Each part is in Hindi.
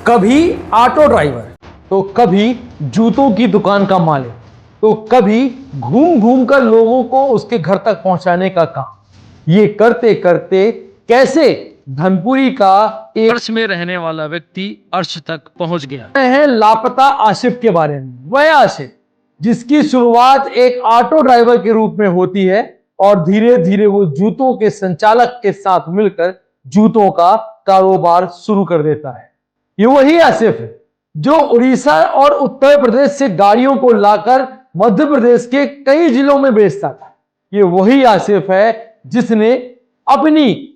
कभी ऑटो ड्राइवर, तो कभी जूतों की दुकान का मालिक, तो कभी घूम घूम कर लोगों को उसके घर तक पहुंचाने का काम। ये करते करते कैसे धनपुरी का एक अर्श में रहने वाला व्यक्ति अर्श तक पहुंच गया है लापता आसिफ के बारे में। वह आसिफ जिसकी शुरुआत एक ऑटो ड्राइवर के रूप में होती है और धीरे धीरे वो जूतों के संचालक के साथ मिलकर जूतों का कारोबार शुरू कर देता है। ये वही आसिफ है जो उड़ीसा और उत्तर प्रदेश से गाड़ियों को लाकर मध्य प्रदेश के कई जिलों में बेचता था। ये वही आसिफ है जिसने अपनी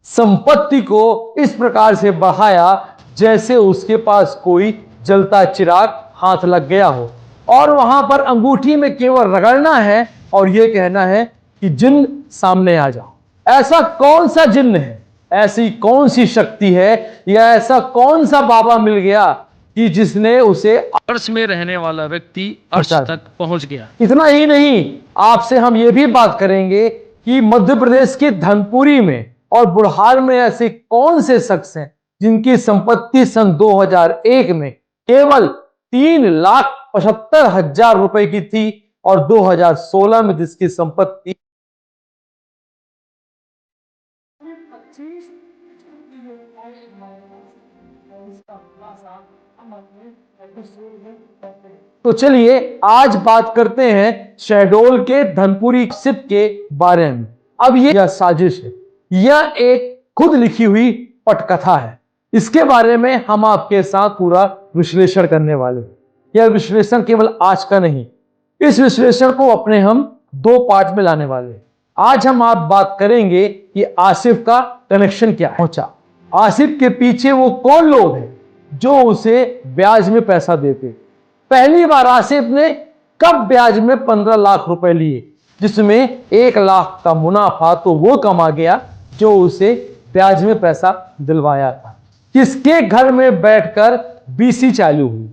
संपत्ति को इस प्रकार से बढ़ाया जैसे उसके पास कोई जलता चिराग हाथ लग गया हो और वहां पर अंगूठी में केवल रगड़ना है और यह कहना है कि जिन्न सामने आ जाओ। ऐसा कौन सा जिन्न है, ऐसी कौन सी शक्ति है या ऐसा कौन सा बाबा मिल गया कि जिसने उसे अर्श में रहने वाला व्यक्ति अर्श तक पहुंच गया। इतना ही नहीं, आपसे हम ये भी बात करेंगे कि मध्य प्रदेश के धनपुरी में और बुढ़ार में ऐसे कौन से शख्स हैं जिनकी संपत्ति सन 2001 में केवल 3,75,000 रुपए की थी और 2016 में जिसकी संपत्ति तो चलिए आज बात करते हैं शहडोल के धनपुरी आसिफ के बारे में। अब यह साजिश है, यह एक खुद लिखी हुई पटकथा है। इसके बारे में हम आपके साथ पूरा विश्लेषण करने वाले हैं। यह विश्लेषण केवल आज का नहीं, इस विश्लेषण को अपने हम 2 पार्ट में लाने वाले हैं। आज हम आप बात करेंगे कि आसिफ का कनेक्शन क्या पहुंचा, आसिफ के पीछे वो कौन लोग हैं जो उसे ब्याज में पैसा देते। पहली बार आसिफ ने कब ब्याज में 15 लाख रुपए लिए, जिसमें 1 लाख का मुनाफा तो वो कमा गया जो उसे ब्याज में पैसा दिलवाया था। किसके घर में बैठकर बीसी चालू हुई,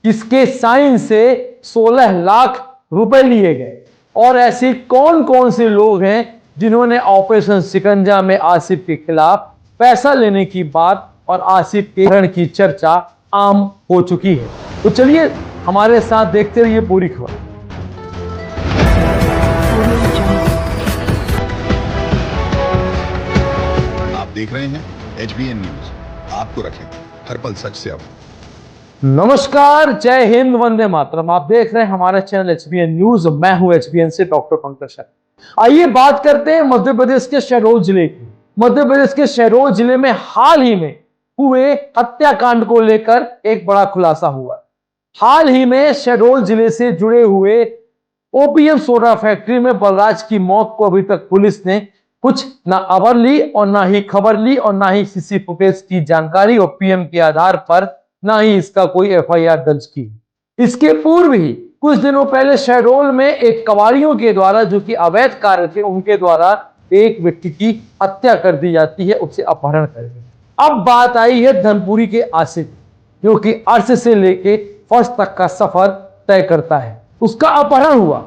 किसके साइन से 16 लाख रुपए लिए गए और ऐसे कौन कौन से लोग हैं जिन्होंने ऑपरेशन शिकंजा में आसिफ के खिलाफ पैसा लेने की बात और आसिफ के हरण की चर्चा आम हो चुकी है। तो चलिए हमारे साथ देखते रहिए पूरी खबर। आप देख रहे हैं HBN न्यूज, आपको रखें हर पल सच से। अब नमस्कार, जय हिंद, वंदे मातरम। आप देख रहे हैं हमारा चैनल HBN न्यूज। मैं हूं HBN से डॉक्टर पंकज शर्मा। आइए बात करते हैं मध्य प्रदेश के शहडोल जिले की। मध्य प्रदेश के शहडोल जिले में हाल ही में हुए हत्याकांड को लेकर एक बड़ा खुलासा हुआ। हाल ही में शहडोल जिले से जुड़े हुए ओपीएम सोडा फैक्ट्री में बलराज की मौत को अभी तक पुलिस ने कुछ ना अबर ली और ना ही खबर ली और ना ही सीसी फुटेज की जानकारी और पीएम के आधार पर ना ही इसका कोई एफआईआर दर्ज की। इसके पूर्व ही कुछ दिनों पहले शहडोल में एक कबाड़ियों के द्वारा, जो कि अवैध कार्य थे, उनके द्वारा एक व्यक्ति की हत्या कर दी जाती है, उसे अपहरण करके। अब बात आई है धनपुरी के आसिफ, जो कि अर्श से लेके फर्श तक का सफर तय करता है। उसका अपहरण हुआ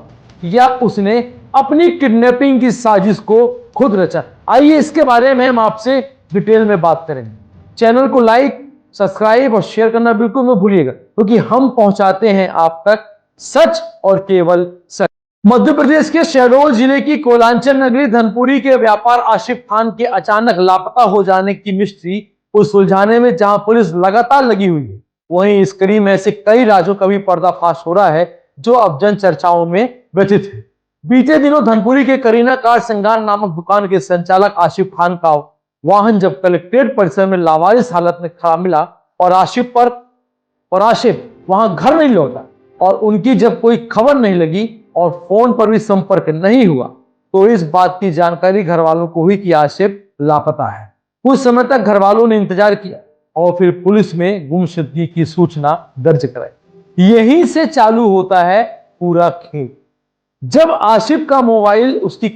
या उसने अपनी किडनैपिंग की साजिश को खुद रचा। आइए इसके बारे में हम आपसे डिटेल में बात करेंगे। चैनल को लाइक, सब्सक्राइब और शेयर करना बिल्कुल मत भूलिएगा, क्योंकि हम पहुंचाते हैं आप तक सच और केवल सच। मध्य प्रदेश के शहडोल जिले की कोलांचल नगरी धनपुरी के व्यापार आसिफ खान के अचानक लापता हो जाने की मिस्ट्री को सुलझाने में जहां पुलिस लगातार लगी हुई है, वहीं इस कड़ी में ऐसे कई राजों का भी पर्दाफाश हो रहा है जो अब जन चर्चाओं में व्यथित है। बीते दिनों धनपुरी के करीना कार श्रृंगार नामक दुकान के संचालक आसिफ खान का वाहन जब कलेक्ट्रेट परिसर में लावारिस हालत में खड़ा मिला और आसिफ वहां घर नहीं लौटा और उनकी जब कोई खबर नहीं लगी और फोन पर भी संपर्क नहीं हुआ, तो इस बात की जानकारी घर वालों को हुई कि आसिफ लापता है। कुछ समय तक घर वालों ने इंतजार किया और फिर पुलिस में गुमशुदगी की सूचना दर्ज कराई। यहीं से चालू होता है पूरा खेल। जब आसिफ का मोबाइल उसकी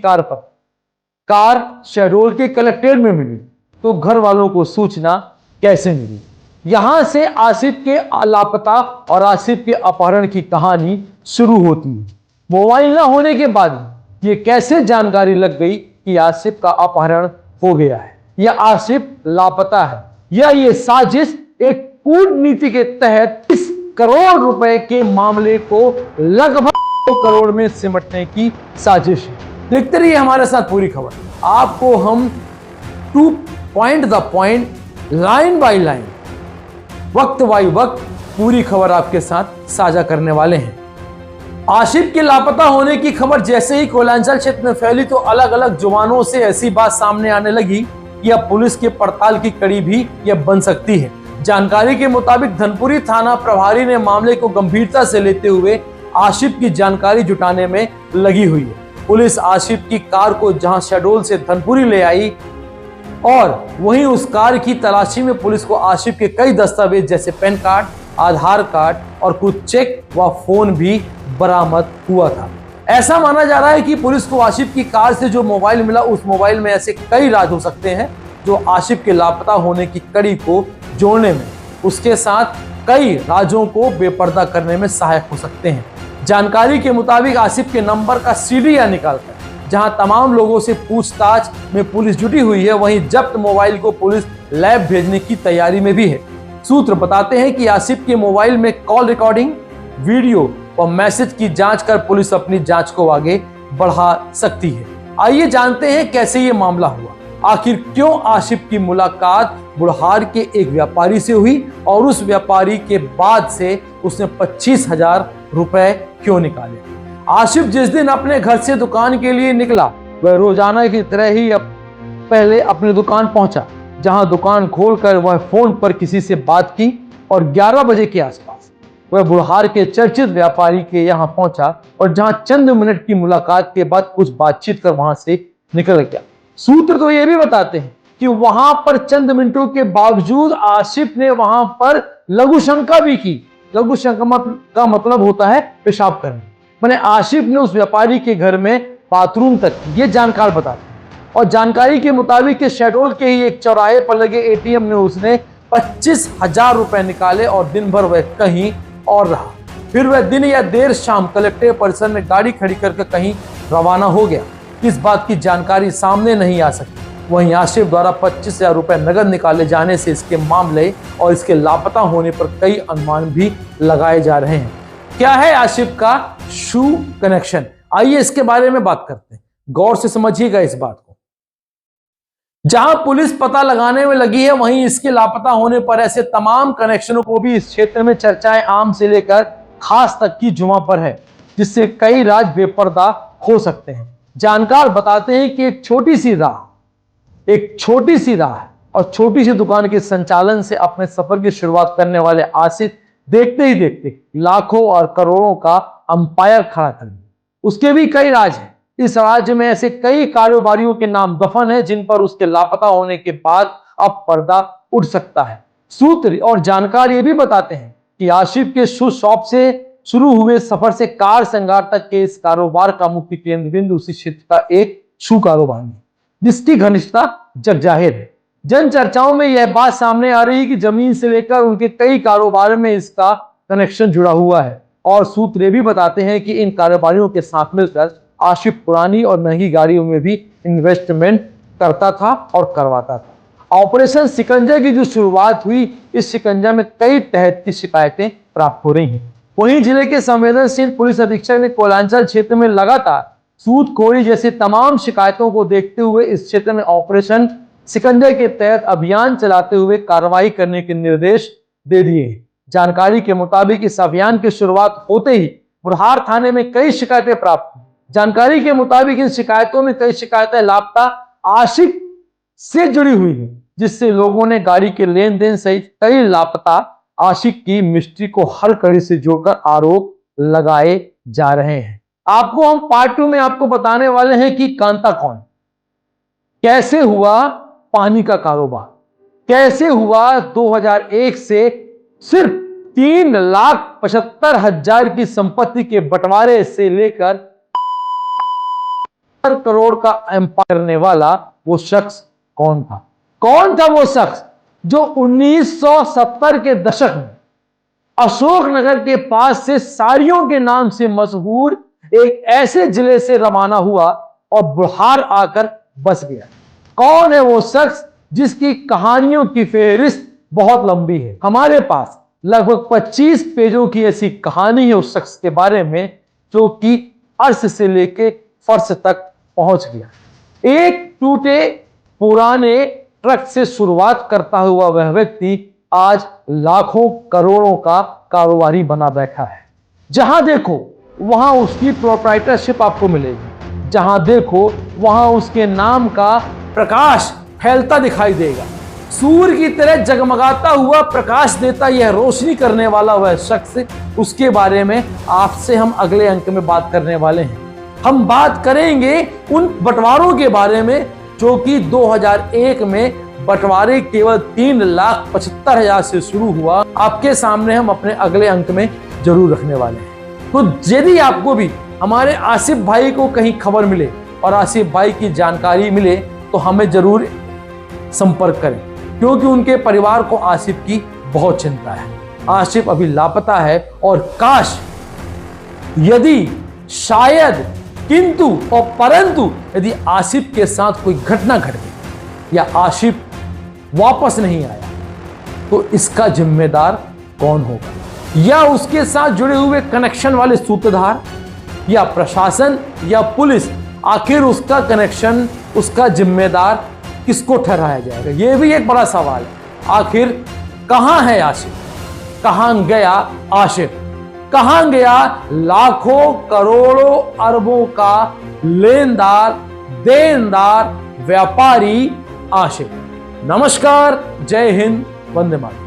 कार शहडोल के कलेक्ट्रेट में मिली, तो घर वालों को सूचना कैसे मिली। यहां से आसिफ के लापता और आसिफ के अपहरण की कहानी शुरू होती है। मोबाइल न होने के बाद ये कैसे जानकारी लग गई कि आसिफ का अपहरण हो गया है या आसिफ लापता है, या ये साजिश एक कूटनीति के तहत 30 करोड़ रुपए के मामले को लगभग 2 करोड़ में सिमटने की साजिश है। देखते रहिए हमारे साथ पूरी खबर। आपको हम two point the point, line by line, वक्त बाय वक्त पूरी खबर आपके साथ साझा करने वाले हैं। आशिफ के लापता होने की खबर जैसे ही कोयलांचल क्षेत्र में फैली तो अलग अलग जुबानों से ऐसी बात सामने आने लगी कि अब पुलिस के पड़ताल की कड़ी भी यह बन सकती है। जानकारी के मुताबिक धनपुरी थाना प्रभारी ने मामले को गंभीरता से लेते हुए आशिफ की जानकारी जुटाने में लगी हुई है। पुलिस आशिफ की कार को जहां शहडोल से धनपुरी ले आई और वहीं उस कार की तलाशी में पुलिस को आशिफ के कई दस्तावेज जैसे पैन कार्ड, आधार कार्ड और कुछ चेक व फोन भी बरामद हुआ था। ऐसा माना जा रहा है कि पुलिस को आशिफ की कार से जो मोबाइल मिला उस मोबाइल में ऐसे कई राज हो सकते हैं जो आशिफ के लापता होने की कड़ी को जोड़ने में, उसके साथ कई राजों को बेपर्दा करने में सहायक हो सकते हैं। जानकारी के मुताबिक आशिफ के नंबर का सीडीआर निकालकर जहां तमाम लोगों से पूछताछ में पुलिस जुटी हुई है, वहीं जब्त मोबाइल को पुलिस लैब भेजने की तैयारी में भी है। सूत्र बताते हैं कि आसिफ के मोबाइल में कॉल रिकॉर्डिंग, वीडियो और मैसेज की जांच कर पुलिस अपनी जांच को आगे बढ़ा सकती है। आइए जानते हैं कैसे ये मामला हुआ। आखिर क्यों आसिफ की मुलाकात बुढ़हार के एक व्यापारी से हुई और उस व्यापारी के बाद से उसने 25,000 रुपए क्यों निकाले। आसिफ जिस दिन अपने घर से दुकान के लिए निकला वह रोजाना की तरह ही पहले अपनी दुकान पहुंचा, जहां दुकान खोलकर वह फोन पर किसी से बात की और 11 बजे के आसपास वह बुढ़हार के चर्चित व्यापारी के यहां पहुंचा और जहां चंद मिनट की मुलाकात के बाद कुछ बातचीत कर वहां से निकल गया। सूत्र तो यह भी बताते हैं कि वहां पर चंद मिनटों के बावजूद आसिफ ने वहां पर लघु शंका भी की। लघु शंका का मतलब होता है पेशाब करना। मैंने आसिफ ने उस व्यापारी के घर में बाथरूम तक, ये जानकार बताते हैं। और जानकारी के मुताबिक शहडोल के ही एक चौराहे पर लगे एटीएम में उसने 25,000 रुपए निकाले और दिन भर वह कहीं और रहा। फिर वह दिन या देर शाम कलेक्ट्रेट परिसर में गाड़ी खड़ी करके कहीं रवाना हो गया। इस बात की जानकारी सामने नहीं आ सकी। वहीं आसिफ द्वारा 25,000 रुपए नगद निकाले जाने से इसके मामले और इसके लापता होने पर कई अनुमान भी लगाए जा रहे हैं। क्या है आसिफ का शू कनेक्शन, आइए इसके बारे में बात करते हैं। गौर से समझिएगा इस बात को। जहां पुलिस पता लगाने में लगी है वहीं इसके लापता होने पर ऐसे तमाम कनेक्शनों को भी इस क्षेत्र में चर्चाएं आम से लेकर खास तक की जुमा पर है, जिससे कई राज बेपर्दा हो सकते हैं। जानकार बताते हैं कि एक छोटी सी राह और छोटी सी दुकान के संचालन से अपने सफर की शुरुआत करने वाले आसिफ देखते ही देखते लाखों और करोड़ों का अंपायर खड़ा कर दिया। उसके भी कई राज हैं। इस राज्य में ऐसे कई कारोबारियों के नाम दफन है जिन पर उसके लापता होने के बाद अब पर्दा उठ सकता है। सूत्र और जानकार ये भी बताते हैं कि आसिफ के शू शॉप से शुरू हुए सफर से कार श्रृंगार तक के इस कारोबार का मुख्य केंद्र बिंदु उसी क्षेत्र का एक शू कारोबार है, जिसकी घनिष्ठता जग जाहिर है। जन चर्चाओं में यह बात सामने आ रही है कि जमीन से लेकर उनके कई कारोबार में इसका कनेक्शन जुड़ा हुआ है। और सूत्र ये भी बताते हैं कि इन कारोबारियों के साथ मिलकर आसिफ पुरानी और महंगी गाड़ियों में भी इन्वेस्टमेंट करता था और करवाता था। ऑपरेशन शिकंजा की जो शुरुआत हुई, इस शिकंजा में कई तहत की शिकायतें प्राप्त हो रही हैं। वहीं जिले के संवेदनशील पुलिस अधीक्षक ने कोयलांचल क्षेत्र में लगातार सूदखोरी जैसे तमाम शिकायतों को देखते हुए इस क्षेत्र में ऑपरेशन शिकंजा के तहत अभियान चलाते हुए कार्रवाई करने के निर्देश दे दिए। जानकारी के मुताबिक इस अभियान की शुरुआत होते ही बुढ़हार थाने में कई शिकायतें प्राप्त हुई। जानकारी के मुताबिक इन शिकायतों में कई शिकायतें लापता आशिफ से जुड़ी हुई है, जिससे लोगों ने गाड़ी के लेन देन सहित कई लापता आशिफ की मिस्ट्री को हर कड़ी से जोड़कर आरोप लगाए जा रहे हैं। आपको हम पार्ट 2 में आपको बताने वाले हैं कि कांता कौन, कैसे हुआ पानी का कारोबार, कैसे हुआ 2001 से सिर्फ 3,75,000 की संपत्ति के बंटवारे से लेकर करोड़ का एम्पायर करने वाला वो शख्स कौन था वो शख्स जो 1970 के दशक में अशोकनगर के पास से साड़ियों के नाम से मशहूर एक ऐसे जिले से रवाना हुआ और बुढ़हार आकर बस गया। कौन है वो शख्स जिसकी कहानियों की फेहरिस्त बहुत लंबी है। हमारे पास लगभग 25 पेजों की ऐसी कहानी है उस शख्स के बारे में जो कि अर्श से लेके फर्श तक पहुंच गया। एक टूटे पुराने ट्रक से शुरुआत करता हुआ वह व्यक्ति आज लाखों करोड़ों का कारोबारी बना बैठा है। जहां देखो वहां उसकी प्रोप्राइटरशिप आपको मिलेगी, जहां देखो वहां उसके नाम का प्रकाश फैलता दिखाई देगा। सूर्य की तरह जगमगाता हुआ प्रकाश देता यह रोशनी करने वाला वह शख्स, उसके बारे में आपसे हम अगले अंक में बात करने वाले हैं। हम बात करेंगे उन बंटवारों के बारे में जो कि 2001 में बंटवारे केवल 3,75,000 से शुरू हुआ। आपके सामने हम अपने अगले अंक में जरूर रखने वाले हैं। तो यदि आपको भी हमारे आसिफ भाई को कहीं खबर मिले और आसिफ भाई की जानकारी मिले तो हमें जरूर संपर्क करें, क्योंकि उनके परिवार को आसिफ की बहुत चिंता है। आसिफ अभी लापता है और काश यदि शायद किंतु और परंतु यदि आसिफ के साथ कोई घटना घट गई या आसिफ वापस नहीं आया तो इसका जिम्मेदार कौन होगा? या उसके साथ जुड़े हुए कनेक्शन वाले सूत्रधार या प्रशासन या पुलिस? आखिर उसका कनेक्शन, उसका जिम्मेदार किसको ठहराया जाएगा? यह भी एक बड़ा सवाल है। आखिर कहां है आसिफ? कहां गया आसिफ? कहां गया लाखों करोड़ों अरबों का लेनदार, देनदार, व्यापारी आसिफ? नमस्कार, जय हिंद, वंदे मातरम।